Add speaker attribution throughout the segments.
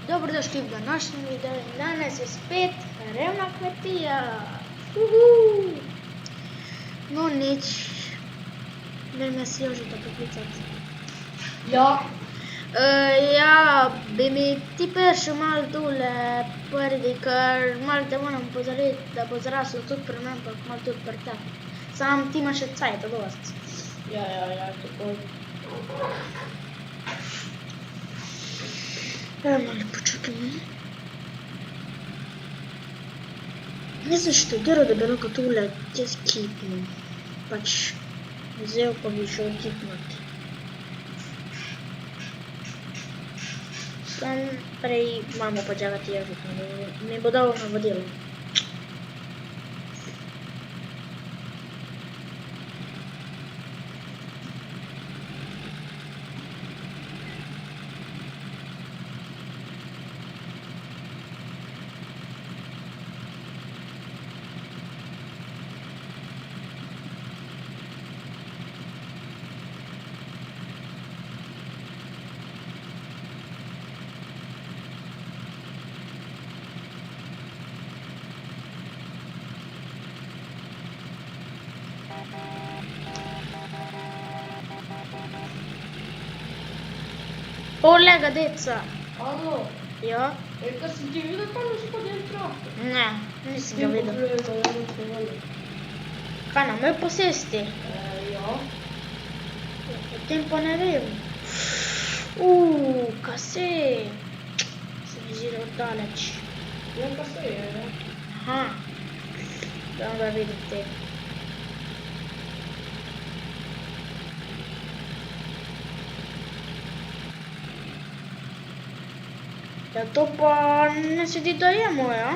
Speaker 1: Dobrodošli v današnjem videu in danes je spet revna kmetija. No nič, ne me si Jožeta poklicati.
Speaker 2: Ja.
Speaker 1: Ja, bi mi ti prišel malo tule prvi, ker malo te moram pozoriti, da bo zraslo tudi pri meni, pa malo tudi pri tebi. Sam ti imaš še cajta dosti.
Speaker 2: Ja, takoj.
Speaker 1: Malo počakaj. Nisem študiral, da bi lahko tule čez kipnil. Pač vzel pa bi šel kipnut. Sam prej mamo počakati Jožeta, mi bo dal navodilo. Polega deca.
Speaker 2: Alo,
Speaker 1: Ja?
Speaker 2: kaj si ti videl tam gospodin traktor?
Speaker 1: Ne, nisem ga videl. Kaj nam je posesti?
Speaker 2: Ja.
Speaker 1: Potem pa ne vem. Kaj se? Se mi zdi daleč.
Speaker 2: Ja, pa se je, ne?
Speaker 1: Aha. Da ga vidite. Ja, to pa ne se ti dajemo, ja?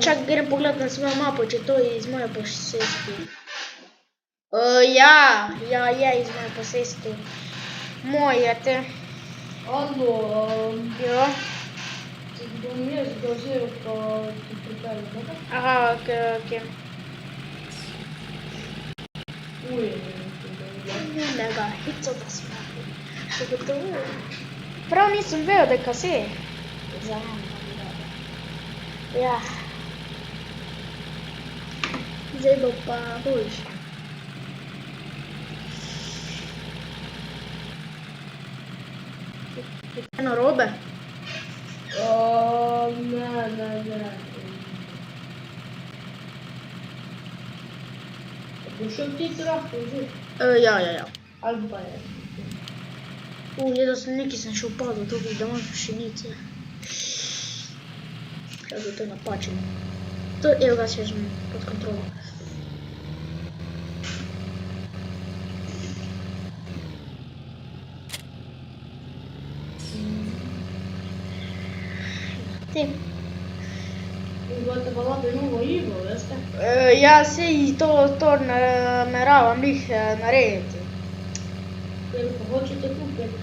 Speaker 1: Čak, grem pogledat na svojo mapo, če to je iz moje posesti. Ja, je iz moje posesti. Moje te.
Speaker 2: Alo,
Speaker 1: Ja.
Speaker 2: ti bom jaz ga vzel, pa ti pripeljal, dobro?
Speaker 1: Aha, okej. Ne ga, hico da smo. Še gotovo. Prav nisem vedel, da je kase. Za mano. Ja. Zdaj bo pa boljše. Je kaj narobe?
Speaker 2: Ne. Bo šel ti traktor vzeti?
Speaker 1: Ja.
Speaker 2: Ali pa je?
Speaker 1: Jedel sem nekaj, sem še upadal, tukaj da imam pšenice. Kaj bo to napačeno. Evo ga, še že pod kontrolo. Te.
Speaker 2: Boste pa lahko novo igro, veste?
Speaker 1: Ja, sej to nameravam jih narediti.
Speaker 2: Kaj pa hočete kupiti?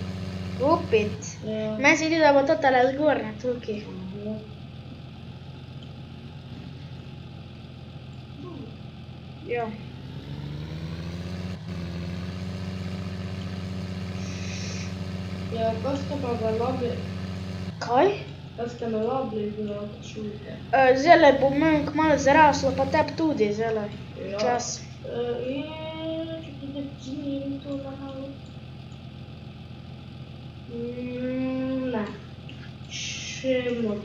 Speaker 1: Kupit?
Speaker 2: Ja.
Speaker 1: Meni se zdi, da bo to tale zgornje tukaj. Ja.
Speaker 2: Ja, kaj ste pa ga labili?
Speaker 1: Kaj?
Speaker 2: Kaj ste me labili, da šujete?
Speaker 1: Zdajle bo meni kmalu zraslo, pa tebi tudi zdajle.
Speaker 2: Ja.
Speaker 1: Čas.
Speaker 2: Če ti da zmerim to malo. Ne. Še moram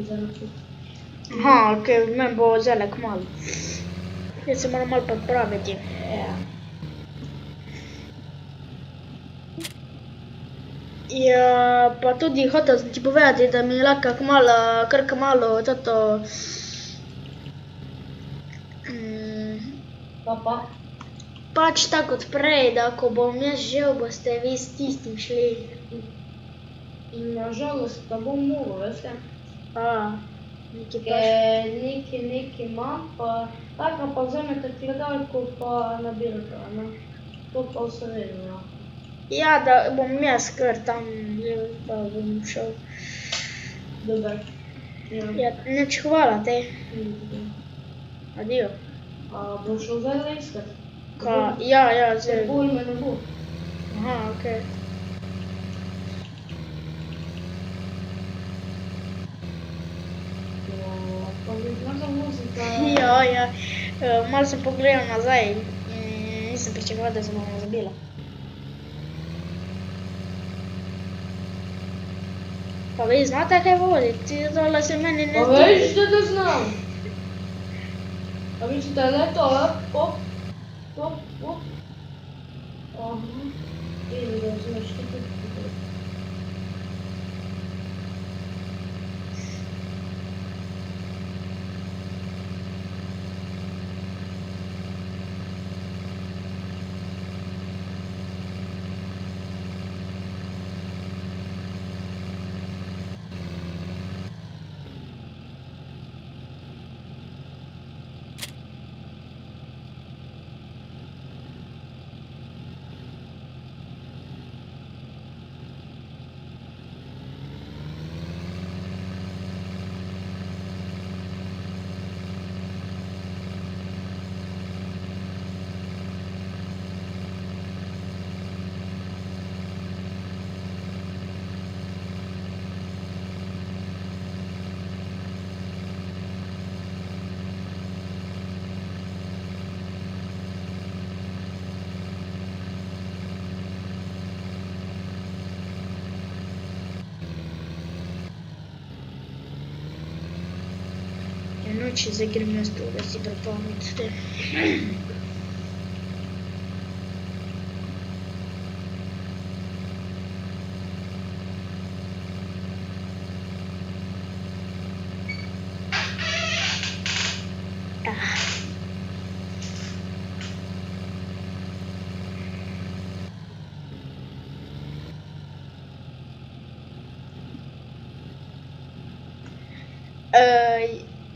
Speaker 2: zaradi.
Speaker 1: Aha, okej, meni bo zdajle kmalu. Jaz se moram malo pripraviti.
Speaker 2: Ja.
Speaker 1: Ja, pa tudi hotel sem ti povedati, da mi lahko kar kmalu toto...
Speaker 2: Pa?
Speaker 1: Pač tako kot prej, da ko bom jaz žel, boste vi s tistim šli.
Speaker 2: In nažalost ne bom mogel, veste?
Speaker 1: Nekaj pač...
Speaker 2: Nekaj imam, pa tako pa vzamete gledalko pa nabirate, ne? To pa vse vedno, ja.
Speaker 1: Ja, da bom jaz kar tam žel, pa bom šel.
Speaker 2: Dober.
Speaker 1: Ja, nič hvala te. Adijo.
Speaker 2: boš šel zdaj iskat?
Speaker 1: Ja,
Speaker 2: Se
Speaker 1: zdaj.
Speaker 2: bolj me ne bo.
Speaker 1: Aha, okej.
Speaker 2: Pa bi znala muzika.
Speaker 1: Ja. Malo sem pogledal nazaj in nisem pričakoval, da se bomo zabila. Pa vi znate kaj voditi, tole se meni ne
Speaker 2: Pa
Speaker 1: zdi.
Speaker 2: veš, da znam. A vidite, le to, pop. Aha. Ili da znaš ti tudi.
Speaker 1: Noči zdaj grem jaz to, da si pripomnite.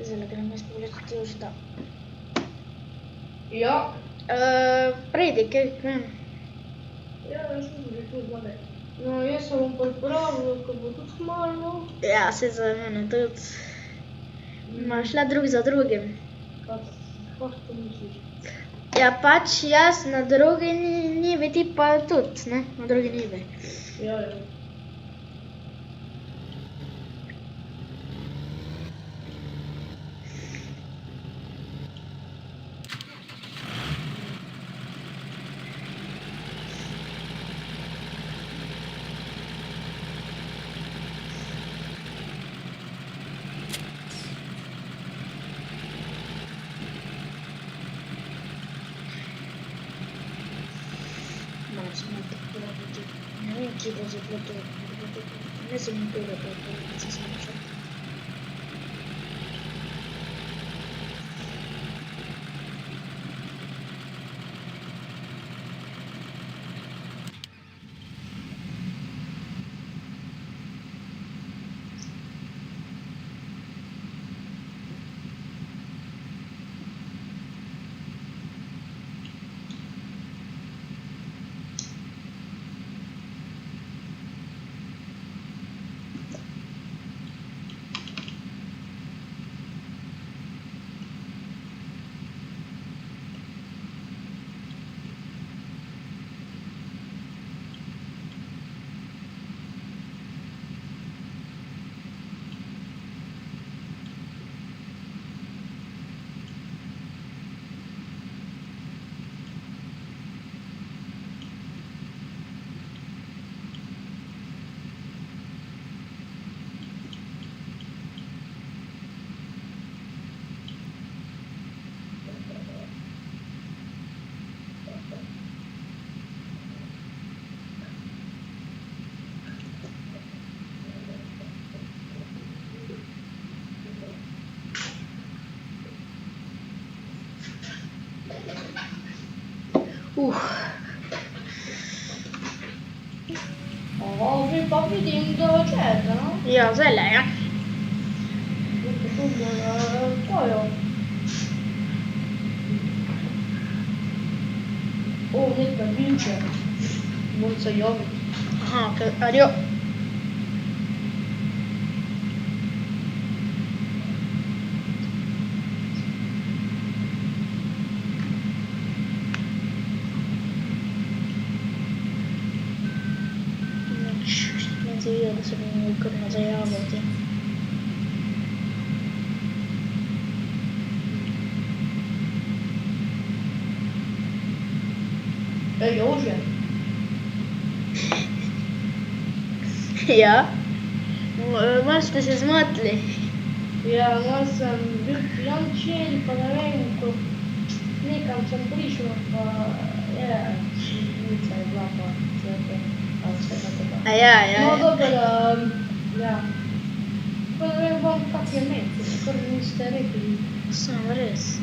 Speaker 1: Zdaj grem jaz pogledati už da.
Speaker 2: Ja.
Speaker 1: Prejdi, kaj k meni.
Speaker 2: Ja, jaz sem že tu zgodaj. No, jaz se bom pripravil, ko bo tudi hmalno.
Speaker 1: Ja, se za mene tudi. Imaš le drug za drugim.
Speaker 2: Kako to misliš?
Speaker 1: Ja, pač jaz na drugi njivi, ti pa tudi, ne? Na drugi njivi.
Speaker 2: Ja.
Speaker 1: Malo se malo pripraviti. Ne vem, kje bo zdaj to. Ne sem nikoli pripraviti, se sem šel.
Speaker 2: Pa vidim, da čeka, no?
Speaker 1: Ja, zdaj le, ja.
Speaker 2: Tu bo na tvojo. O, neka vinče. Moram se javiti.
Speaker 1: Aha, adio. mu kar na zajavati.
Speaker 2: Jože.
Speaker 1: Ja. Malo ste se zmotili.
Speaker 2: Ja, malo sem bil pijan včeraj, pa ne vem, ko nekam sem prišel, pa je, švica je bila, pa vse to, ali vse tako da. No,
Speaker 1: Ja.
Speaker 2: dobro, ja. Pa ne vem vam, kak je med, kar niste rekli.
Speaker 1: Sam res.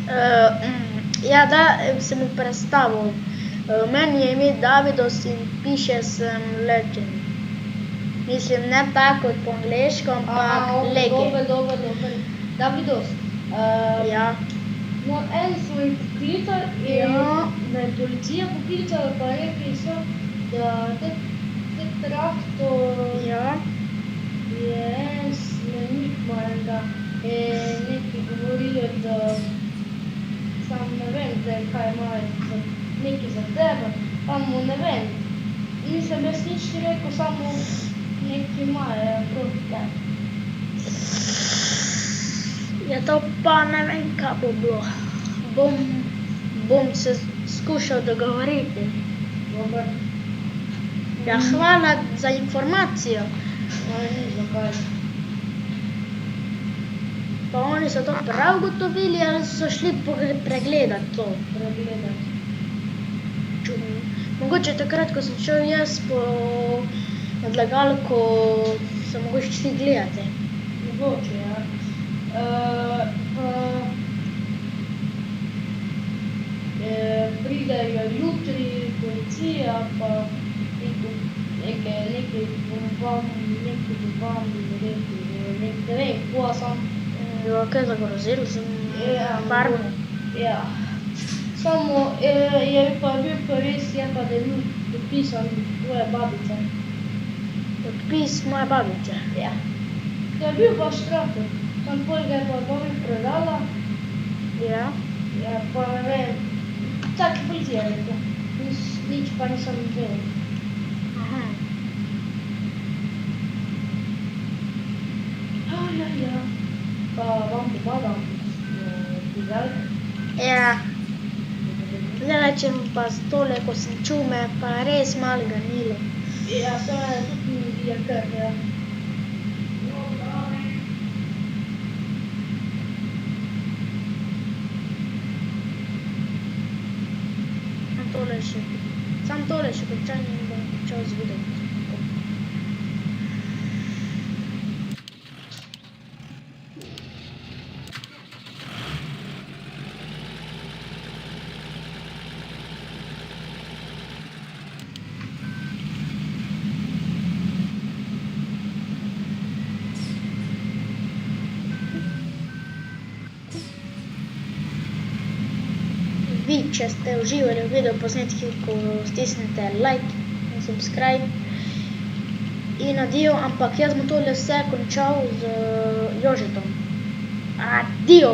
Speaker 1: Ja, da, sem mu predstavil. Meni je ime Davidos in piše sem Legend. Mislim, ne tako kot po angleško, ampak Legend.
Speaker 2: Dober. Davidos.
Speaker 1: Ja.
Speaker 2: No, en smo jih poklicali in
Speaker 1: Ja.
Speaker 2: me je policija poklicala, pa rekli so, da te traktor
Speaker 1: Ja.
Speaker 2: je en slenik mojega in neki govorijo, da sam ne vem, zdaj kaj imajo neki za tebe, samo ne vem. Nisem jaz nič ti rekel, samo neki imajo proti tebi.
Speaker 1: Ja, to pa ne vem, kaj bo bilo. Bom se skušal dogovoriti.
Speaker 2: Dober.
Speaker 1: Ja, hvala za informacijo.
Speaker 2: No, ni zakaj.
Speaker 1: Pa oni so to prav gotovili ali so šli pregledati to?
Speaker 2: Pregledati.
Speaker 1: Mogoče takrat, ko sem šel jaz po odlagalko, so mogoče šli gledati.
Speaker 2: Mogoče, ja. Pridejo jutri policija, pa neki vam ne vem, koga sam.
Speaker 1: Ja, kaj zagrozili sem farmo.
Speaker 2: Ja. Samo je pa bil pa res, je pa, da je bil podpisan tvoje babice.
Speaker 1: Podpis moje babice.
Speaker 2: Ja. To je bil baš traktor. Sam pol ga je pa mami prodala,
Speaker 1: Ja.
Speaker 2: ja, pa ne vem. Tak je policija rekla. Nič pa nisem vedel.
Speaker 1: Aha.
Speaker 2: Ja. Pa vam pomagam. Pižalke.
Speaker 1: Ja. Zdaj, če pa z tole, ko sem čul, me je pa res malo ganilo.
Speaker 2: Ja, se mene tudi ni bije kar, ja.
Speaker 1: Sam tole še končam in bom končal z videom. Vi, če ste uživali v videoposnetku, stisnite like in subscribe. In adijo, ampak jaz bom tole vse končal z Jožetom. Adijo!